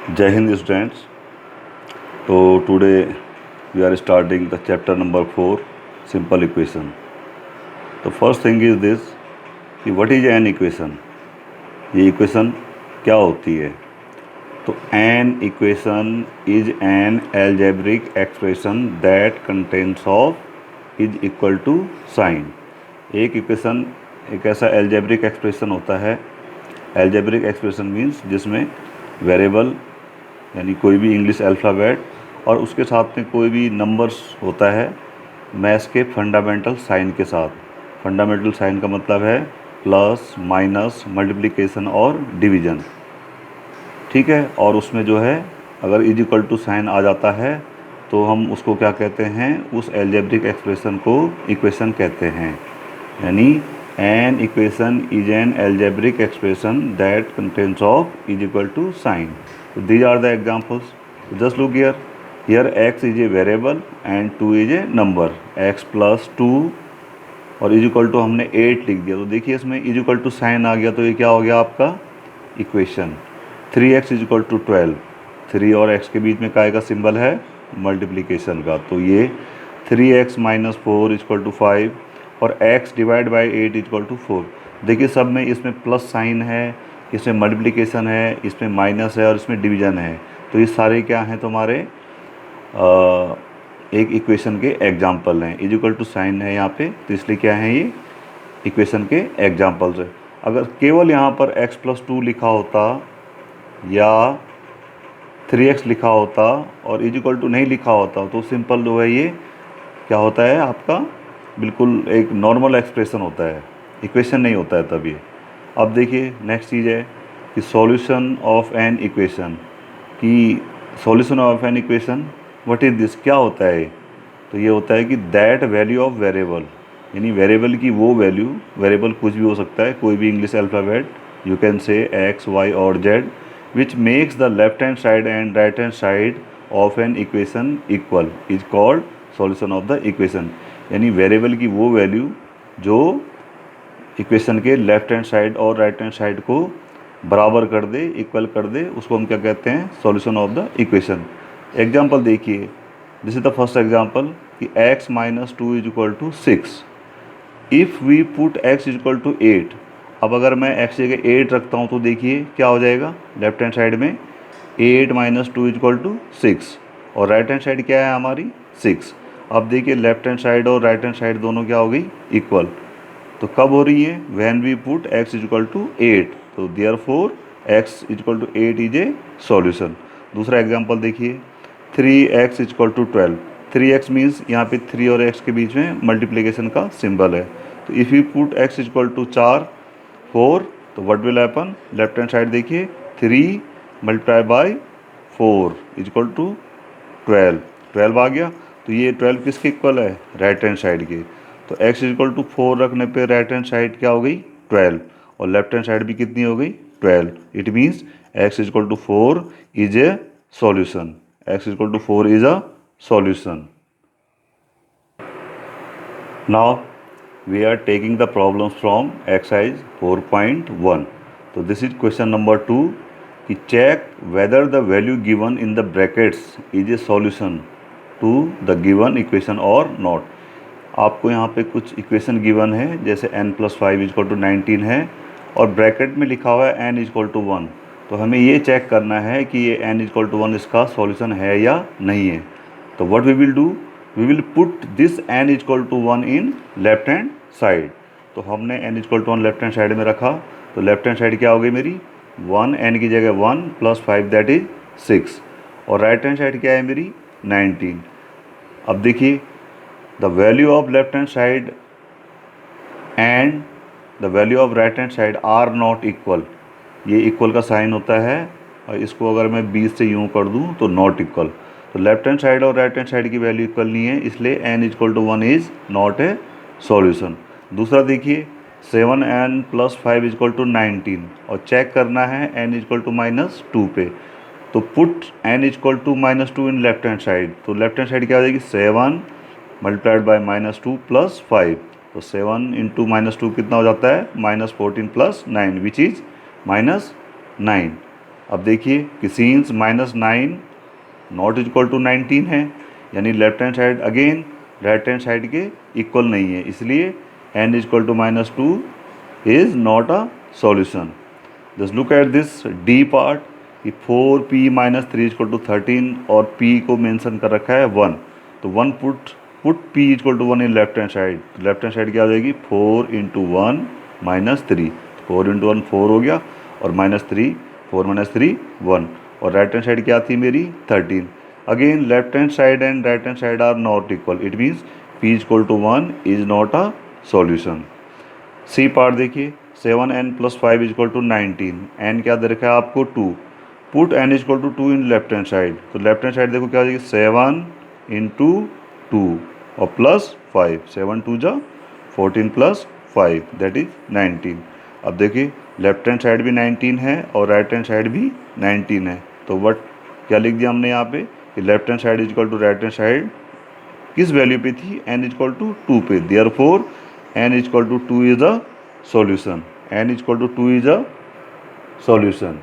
Jai Hind students. So today we are starting the chapter number 4, simple equation. The first thing is this कि what is an equation? ये equation क्या होती है? तो an equation is an algebraic expression that contains of is equal to sign. एक equation एक ऐसा algebraic expression होता है. algebraic expression means जिसमें वेरिएबल यानी कोई भी इंग्लिश अल्फ़ाबेट और उसके साथ में कोई भी नंबर्स होता है मैथ्स के फंडामेंटल साइन के साथ. फंडामेंटल साइन का मतलब है प्लस, माइनस, मल्टीप्लिकेशन और डिवीज़न. ठीक है. और उसमें जो है अगर इज इक्वल टू साइन आ जाता है तो हम उसको क्या कहते हैं, उस अलजेब्रिक एक्सप्रेशन को इक्वेशन कहते हैं. यानी an equation is an algebraic expression that contains of is equal to sign. So these are the examples. So just look here. Here x is a variable and 2 is a number. x plus 2 और is equal to हमने 8 लिख दिया. तो देखिए इसमें is equal to sign आ गया तो ये क्या हो गया आपका equation. 3x is equal to 12. 3 और x के बीच में काय का सिंबल है, मल्टीप्लिकेशन का. तो ये 3x minus 4 is equal to 5 और x divide by 8 is equal to 4. देखिए सब में इसमें प्लस साइन है, इसमें मल्टीप्लिकेशन है, इसमें माइनस है और इसमें डिवीज़न है. तो ये सारे क्या हैं तुम्हारे एक इक्वेशन के एग्जाम्पल हैं. इज इक्वल टू साइन है यहाँ पे तो इसलिए क्या है ये इक्वेशन के एग्जाम्पल्स है. अगर केवल यहाँ पर x प्लस 2 लिखा होता या 3x लिखा होता और इज इक्वल टू नहीं लिखा होता तो सिंपल जो है ये क्या होता है आपका बिल्कुल एक नॉर्मल एक्सप्रेशन होता है, इक्वेशन नहीं होता है तब ये. अब देखिए नेक्स्ट चीज़ है कि सॉल्यूशन ऑफ एन इक्वेशन. कि solution of an equation what is this, क्या होता है. तो ये होता है कि दैट वैल्यू ऑफ वेरिएबल, यानी वेरिएबल की वो वैल्यू, वेरिएबल कुछ भी हो सकता है, कोई भी English alphabet, you can say X, Y और Z, which makes the left hand side and right hand side of an equation equal is called solution of the equation. यानी वेरिएबल की वो वैल्यू जो इक्वेशन के left hand side और right hand side को बराबर कर दे, इक्वल कर दे, उसको हम क्या कहते हैं, solution of the equation. Example देखिए, this is the first example कि x minus 2 is equal to 6. If we put x is equal to 8. अब अगर मैं x जगह 8 रखता हूँ तो देखिए क्या हो जाएगा, लेफ्ट हैंड साइड में 8 माइनस 2 इज इक्वल टू 6 और राइट हैंड साइड क्या है हमारी 6. अब देखिए लेफ्ट हैंड साइड और राइट हैंड साइड दोनों क्या हो गई इक्वल. तो कब हो रही है, when we put x is equal to 8. तो therefore x is equal to 8 is a solution. दूसरा एग्जांपल देखिए, 3x is equal to 12. 3x means यहाँ पे 3 और x के बीच में मल्टीप्लिकेशन का सिंबल है. तो if you put x is equal to 4 तो what will happen, left hand side देखिए 3 multiply by 4 is equal to 12 आ गया. तो ये 12 किसके इक्वल है, राइट हैंड साइड के. तो x इज इक्वल टू 4 रखने पे राइट हैंड साइड क्या हो गई 12 और लेफ्ट हैंड साइड भी कितनी हो गई 12. It means x is equal to 4 is a solution. x is equal to 4 is a solution. Now we are taking the problems from exercise 4.1. तो दिस इज क्वेश्चन नंबर 2 कि check whether the value given in the brackets is a solution to the given equation और not. आपको यहाँ पे कुछ equation given है, जैसे n plus 5 is equal to 19 है और ब्रैकेट में लिखा हुआ है n इज इक्वल टू 1. तो हमें ये चेक करना है कि ये n इज इक्वल टू 1 इसका सॉल्यूशन है या नहीं है. तो what we will do, we will put this n is equal to 1 in left hand side. तो हमने n is equal to 1 left hand side में रखा. तो लेफ्ट हैंड साइड क्या हो गई मेरी 1, n की जगह 1 प्लस 5 दैट इज 6 और राइट हैंड साइड क्या है मेरी 19. अब देखिए the value of left hand side and the value of right hand side are not equal. ये इक्वल का साइन होता है और इसको अगर मैं 20 से यूँ कर दूँ तो नॉट इक्वल. तो लेफ्ट हैंड साइड और राइट हैंड साइड की वैल्यू इक्वल नहीं है, इसलिए n is equal to 1 is not a solution. दूसरा देखिए 7n plus 5 is equal to 19 और चेक करना है n is equal to minus 2 पे. तो put n is equal to minus 2 in left hand side. तो लेफ्ट हैंड साइड क्या हो जाएगी 7 मल्टीप्लाइड बाई माइनस 2 प्लस 5. तो 7 इंटू माइनस 2 कितना हो जाता है, -14 प्लस 9 विच इज़ -9. अब देखिए कि सीन्स -9 नॉट इक्वल टू 19 है, यानी left hand side again right hand side के इक्वल नहीं है, इसलिए n equal to -2 is not a solution. Just look at this D part कि 4p - 3 इक्वल टू 13 और p को मेंशन कर रखा है 1, तो 1 put p equal to 1 in left hand side, तो लेफ्ट हैंड साइड क्या हो जाएगी 4 × 1 - 3, 4 × 1 4 हो गया और -3 4 - 3 1, और राइट हैंड साइड क्या थी मेरी 13। Again left hand side and right hand side are not equal, it means p equal to 1 is not a solution. C part देखिए 7n + 5 इक्वल टू 19, n क्या दे रखा है आपको 2, put n equal to 2 in left hand side, तो left hand side देखो क्या हो जाएगी 7 × 2 और +5, 7 2 जा 14 + 5 दैट इज 19। अब देखिए लेफ्ट हैंड साइड भी 19 है और राइट हैंड साइड भी 19 है, तो वट क्या लिख दिया हमने यहाँ पे कि left hand side equal to right hand side किस वैल्यू पे थी n इक्वल टू 2 पे, therefore n equal to 2 is a solution, n equal to 2 is a solution.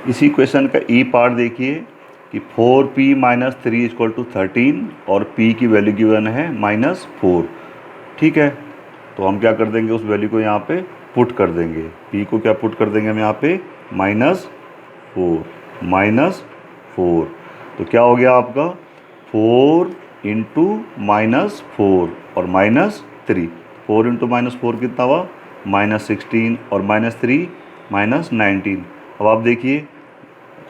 इसी क्वेश्चन का ई पार्ट देखिए कि 4p - 3 इक्वल टू 13 और p की वैल्यू गिवन है -4, ठीक है, तो हम क्या कर देंगे उस वैल्यू को यहाँ पे पुट कर देंगे, p को क्या पुट कर देंगे हम यहाँ पे -4, तो क्या हो गया आपका 4 × -4 और -3, 4 × -4 कितना हुआ -16 और -3 -19। अब आप देखिए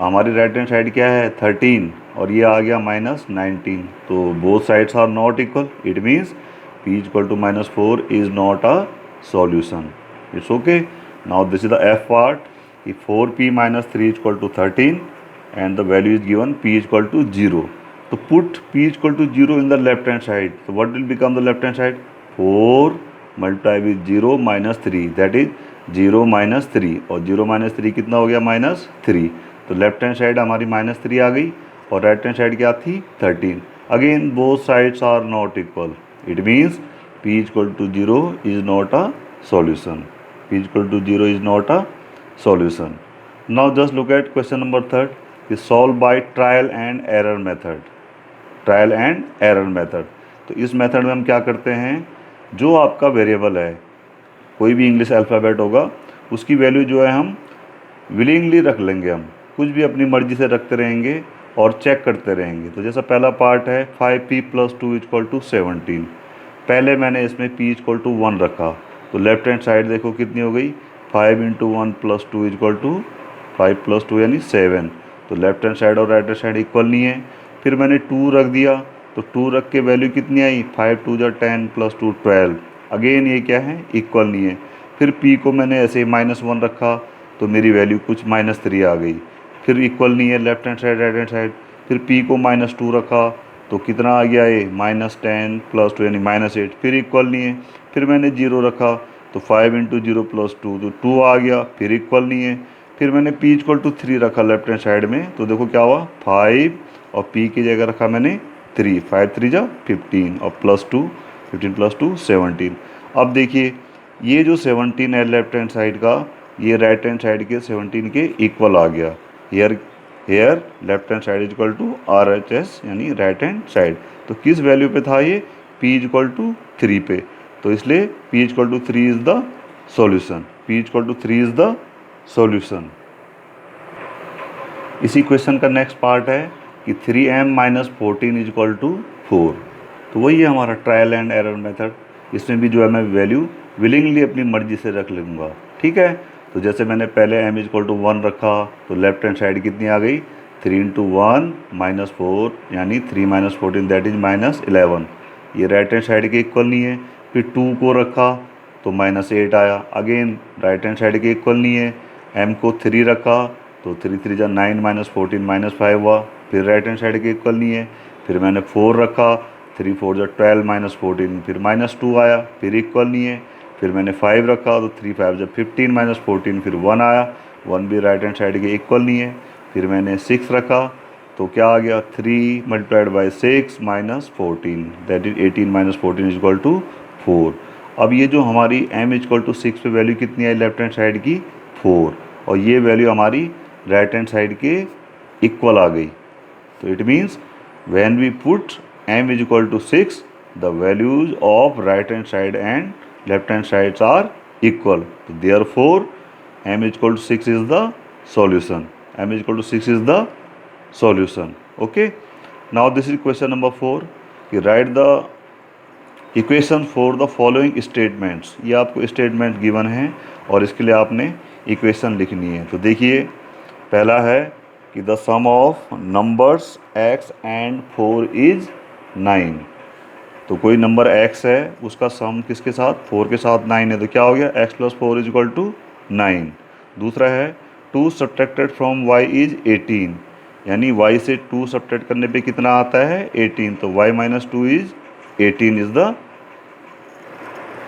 हमारी राइट हैंड साइड क्या है 13 और ये आ गया -19, तो both sides are not equal, it means p equal to -4 is not a solution. It's okay. Now this is the F part कि 4p - 3 equal to 13 and the value is given p equal to 0, तो put p equal to 0 in the left hand side, so what will become the left hand side 4 multiply with 0 - 3 that is 0 - 3 और 0 - 3 कितना हो गया -3, तो left hand side हमारी -3 आ गई और right hand side क्या थी 13। Again both sides are not equal, it means p equal to 0 is not a solution, p equal to 0 is not a solution. Now just look at question number 3 कि solve by trial and error method, trial and error method. तो इस method में हम क्या करते हैं, जो आपका वेरिएबल है कोई भी इंग्लिश अल्फ़ाबेट होगा उसकी वैल्यू जो है हम विलिंगली रख लेंगे, हम कुछ भी अपनी मर्ज़ी से रखते रहेंगे और चेक करते रहेंगे। तो जैसा पहला पार्ट है 5p + 2 इक्वल टू 17, पहले मैंने इसमें p इक्वल टू 1 रखा, तो लेफ्ट हैंड साइड देखो कितनी हो गई 5 × 1 + 2 इक्वल टू 5 + 2 यानी 7, तो लेफ्ट हैंड साइड और राइट हैंड साइड इक्वल नहीं है। फिर मैंने 2 रख दिया, तो 2 रख के वैल्यू कितनी आई 5 2 = 10 + 2 12, अगेन ये क्या है इक्वल नहीं है। फिर p को मैंने ऐसे -1 रखा तो मेरी वैल्यू कुछ -3 आ गई, फिर इक्वल नहीं है left hand side right hand side. फिर p को -2 रखा तो कितना आ गया ये -10 + 2 यानी -8, फिर इक्वल नहीं है। फिर मैंने 0 रखा तो 5 × 0 + 2 तो 2 आ गया, फिर इक्वल नहीं है। फिर मैंने p इक्वल टू 3 रखा लेफ्ट हैंड साइड में, तो देखो क्या हुआ 5 और p की जगह रखा मैंने 3, 5 3 जा 15 और +2 15 + 2 17। अब देखिए ये जो 17 है लेफ्ट हैंड साइड का, ये राइट हैंड साइड के 17 के इक्वल आ गया। Here left hand side equal to RHS यानी राइट हैंड साइड, तो किस वैल्यू पे था ये p इक्वल टू 3 पे, तो इसलिए p equal to 3 is the solution, p equal to 3 is the solution. इसी क्वेश्चन का नेक्स्ट पार्ट है कि 3m - 14 इक्वल टू 4, तो वही है हमारा ट्रायल एंड एरर मेथड। इसमें भी जो है मैं वैल्यू विलिंगली अपनी मर्जी से रख लूँगा, ठीक है। तो जैसे मैंने पहले m इक्वल टू 1 रखा तो लेफ्ट हैंड साइड कितनी आ गई 3 × 1 - 4 यानी 3 - 14 दैट इज -11, ये राइट हैंड साइड के इक्वल नहीं है। फिर 2 को रखा तो -8 आया, अगेन राइट हैंड साइड के इक्वल नहीं है। m को 3 रखा तो 3 3 जा 9 - 14 -5 हुआ, फिर राइट हैंड साइड के इक्वल नहीं है। फिर मैंने 4 रखा 3 4 जा 12 - 14, फिर -2 आया, फिर इक्वल नहीं है। फिर मैंने 5 रखा तो 3 5 जा 15 - 14, फिर 1 आया, 1 भी राइट हैंड साइड के इक्वल नहीं है। फिर मैंने 6 रखा तो क्या आ गया 3 × 6 - 14 दैट इज 18 - 14 इक्वल टू 4। अब ये जो हमारी m इक्वल टू 6 पे वैल्यू कितनी आई लेफ्ट हैंड साइड की 4, और ये वैल्यू हमारी राइट हैंड साइड के इक्वल आ गई। तो it means when we put m is equal to 6 the values of right hand side and left hand side are equal. तो therefore m is equal to 6 is the solution. m is equal to 6 is the solution. Okay, now this is question number 4 कि write the equation for the following statements. ये आपको statement given है और इसके लिए आपने equation लिखनी है। तो देखिए, पहला है कि the sum of numbers x and 4 is 9। तो कोई नंबर x है, उसका सम किसके साथ, 4 के साथ 9 है, तो क्या हो गया, x plus 4 is equal to 9। दूसरा है 2 सब्ट्रैक्टेड फ्रॉम y इज 18, यानी y से 2 सब्ट्रैक्ट करने पे कितना आता है, 18। तो y minus 2 is 18 is the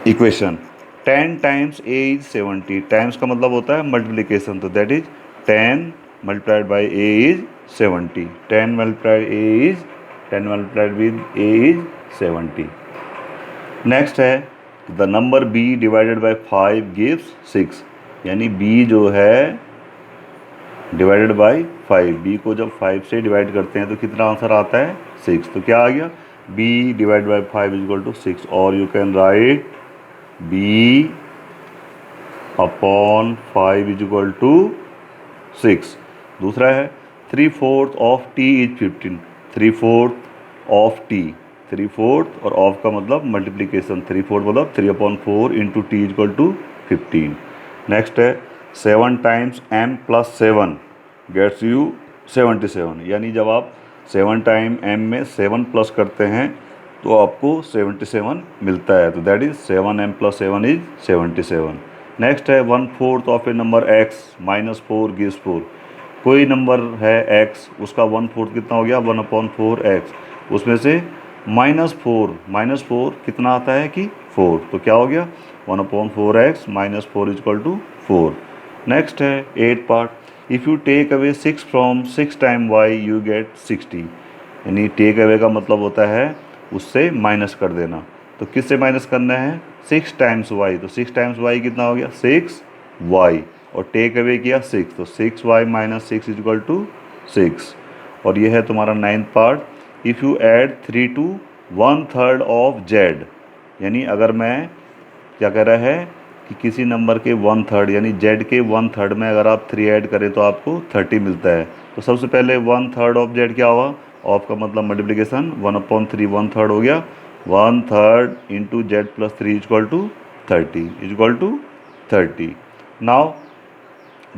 equation. 10 times a is 70, times का मतलब होता है मल्टीप्लिकेशन, तो that is 10 multiplied by a is 70। 10 multiplied with a is 70। Next है the number b divided by 5 gives 6, यानी b जो है डिवाइडेड बाई 5, b को जब 5 से डिवाइड करते हैं तो कितना आंसर आता है, 6। तो क्या आ गया, b divide by 5 is equal to 6, और you can write b upon 5 is equal to 6। दूसरा है 3/4 of t is 15, 3/4 of t, 3/4 और ऑफ का मतलब मल्टीप्लिकेशन, 3/4 मतलब 3/4 into T is equal to 15। Next है 7 times m plus 7 gets you 77, यानी जब आप 7 टाइम m में 7 प्लस करते हैं तो आपको 77 मिलता है। तो that is 7m plus 7 is 77। Next है 1/4 of A number x minus 4 gives 4। कोई नंबर है x, उसका 1/4 कितना हो गया, 1/4x, उसमें से -4 कितना आता है कि 4, तो क्या हो गया 1/4x minus 4 is equal to 4। Next है 8 part, if you take away 6 from 6 time y you get 60, यानी टेक अवे का मतलब होता है उससे माइनस कर देना। तो किससे माइनस करना है, 6 टाइम्स y, तो 6 टाइम्स y कितना हो गया 6y, और टेक अवे किया 6, तो 6y minus 6 is equal to 6। और ये है तुम्हारा 9th part, if you add 3 to 1/3 of z, यानी अगर मैं क्या कह रहा है कि किसी नंबर के 1/3 यानी z के 1/3 में अगर आप 3 ऐड करें तो आपको 30 मिलता है। तो सबसे पहले 1/3 ऑफ z क्या हुआ, ऑफ का मतलब मल्टीप्लिकेशन, 1/3 1/3 हो गया, 1/3 into z plus 3 is equal to 30 is equal to 30। Now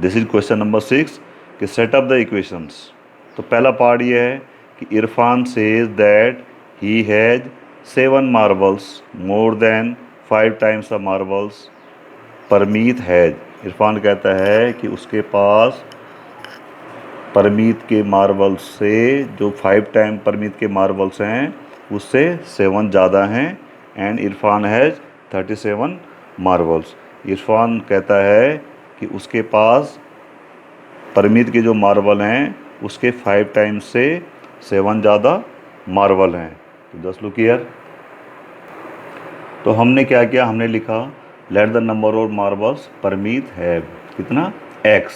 this is question number 6 कि सेट अप द इक्वेशंस। तो पहला पार्ट ये है कि Irfan says that he has 7 marbles more than 5 times the marbles Parmeet has. Irfan कहता है कि उसके पास परमीत के मार्बल्स से जो 5 टाइम परमीत के मार्बल्स हैं उससे 7 ज़्यादा हैं, and Irfan has 37 marbles. Irfan कहता है कि उसके पास परमीत के जो मार्बल हैं उसके 5 टाइम्स से 7 ज़्यादा मार्बल हैं। तो जस्ट लुक हियर, तो हमने क्या किया, हमने लिखा let the number of marbles Parmeet have, कितना x,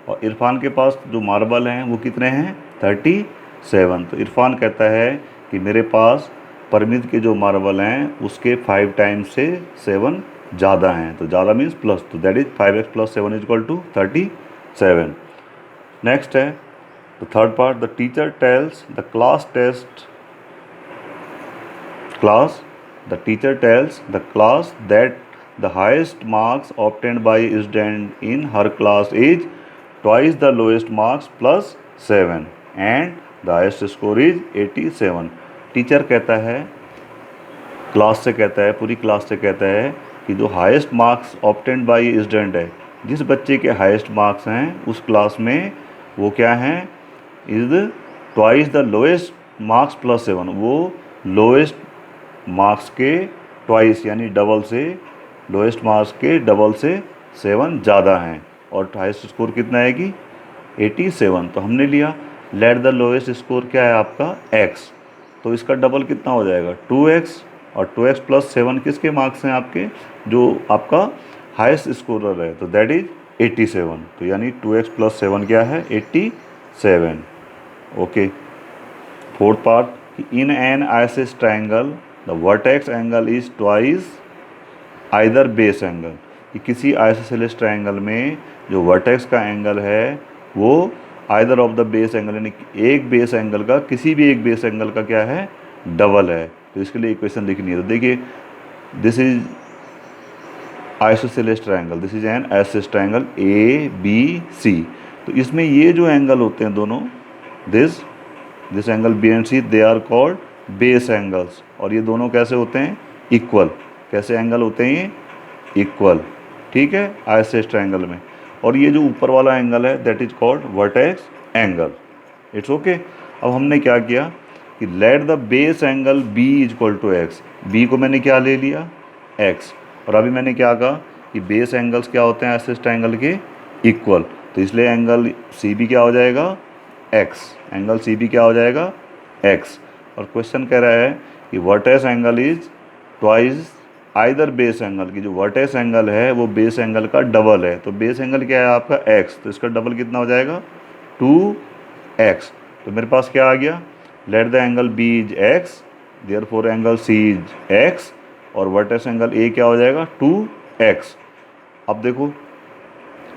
और इरफान के पास जो मार्बल हैं वो कितने हैं 37। तो इरफान कहता है कि मेरे पास परमीत के जो मार्बल हैं उसके 5 टाइम्स से 7 ज़्यादा हैं, तो ज़्यादा मीन्स प्लस, तो that is 5x plus 7 is equal to 37। Next है the third part, the teacher tells the teacher tells the class that the highest marks obtained by a student in her class is twice the lowest marks plus 7 and the highest score is 87। Teacher कहता है, class से कहता है, पूरी class से कहता है कि जो highest marks obtained by student है, जिस बच्चे के हाईएस्ट मार्क्स हैं उस क्लास में वो क्या हैं, is twice the lowest marks plus 7, वो लोएस्ट मार्क्स के ट्वाइस यानी डबल से, लोएस्ट मार्क्स के डबल से 7 ज़्यादा हैं, और हाईएस्ट स्कोर कितना है कि 87। तो हमने लिया लेट द लोएस्ट स्कोर क्या है आपका x, तो इसका डबल कितना हो जाएगा 2x, और 2x प्लस 7 किसके मार्क्स हैं आपके, जो आपका हाईएस्ट स्कोरर है, तो दैट इज 87, तो यानी 2x + 7 क्या है 87। Okay. Fourth part, in an isosceles triangle the vertex angle is twice either base angle, कि किसी आइसोसेलेस ट्रायंगल में जो वर्टेक्स का एंगल है वो either of the base angle, यानी एक बेस एंगल का, किसी भी एक बेस एंगल का क्या है डबल है। तो इसके लिए इक्वेशन लिखनी है। तो देखिए, this is isosceles triangle, this is an isosceles triangle ABC। तो इसमें ये जो एंगल होते हैं दोनों, this angle B and C, they are called base angles. और ये दोनों कैसे होते हैं इक्वल। कैसे एंगल होते हैं ये इक्वल, ठीक है, आइसोसेलेस ट्रायंगल में। और ये जो ऊपर वाला एंगल है that is called vertex angle. It's okay. अब हमने क्या किया कि let the base angle B = x, B को मैंने क्या ले लिया x। और अभी मैंने क्या कहा कि बेस एंगल्स क्या होते हैं आइसोसेलेस ट्रायंगल के इक्वल, तो इसलिए एंगल CB क्या हो जाएगा x, एंगल CB क्या हो जाएगा x। और क्वेश्चन कह रहा है कि vertex angle is twice either base angle, की जो वर्टेक्स एंगल है वो बेस एंगल का डबल है। तो बेस एंगल क्या है आपका x, तो इसका डबल कितना हो जाएगा 2x। तो मेरे पास क्या आ गया, let the angle B is x, therefore angle C is x, और वर्टेक्स एंगल A क्या हो जाएगा 2x। अब देखो,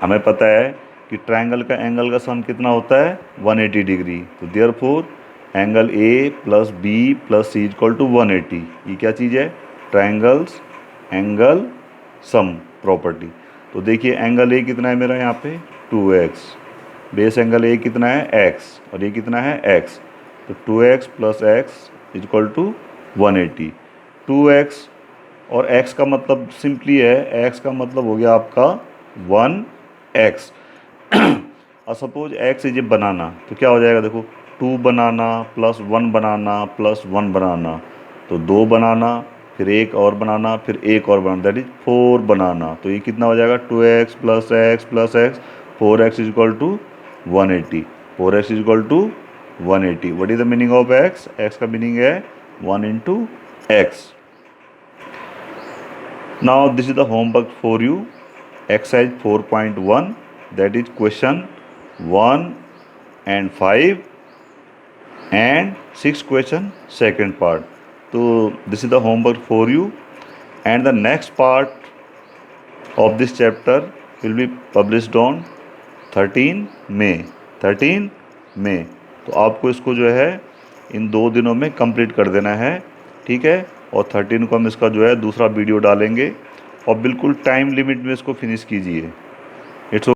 हमें पता है कि ट्रायंगल का एंगल का सम कितना होता है 180 डिग्री। तो therefore angle A + B + C = 180। ये क्या चीज़ है, ट्रायंगल्स एंगल सम प्रॉपर्टी। तो देखिए एंगल A कितना है मेरा यहाँ पे 2x, बेस एंगल A कितना है x, और ये कितना है x। तो 2x + x = 180। 2x और x का मतलब सिंपली है, x का मतलब हो गया आपका 1x। और सपोज x इज ए बनाना, तो क्या हो जाएगा देखो, 2 बनाना + 1 बनाना + 1 बनाना, तो 2 बनाना, फिर एक और बनाना, फिर एक और बनाना, दैट इज 4 बनाना। तो ये कितना हो जाएगा 2x + x + x, 4x = 180, 4x = 180। What is the meaning of x, x का मीनिंग है 1 × x। Now this is the homework for you, exercise 4.1, that is question 1 and 5 and 6 question second part. So this is the homework for you, and the next part of this chapter will be published on 13 May। 13 May। तो आपको इसको जो है इन 2 दिनों में complete कर देना है, ठीक है। और 13 को हम इसका जो है दूसरा वीडियो डालेंगे, और बिल्कुल टाइम लिमिट में इसको फिनिश कीजिए। इट्स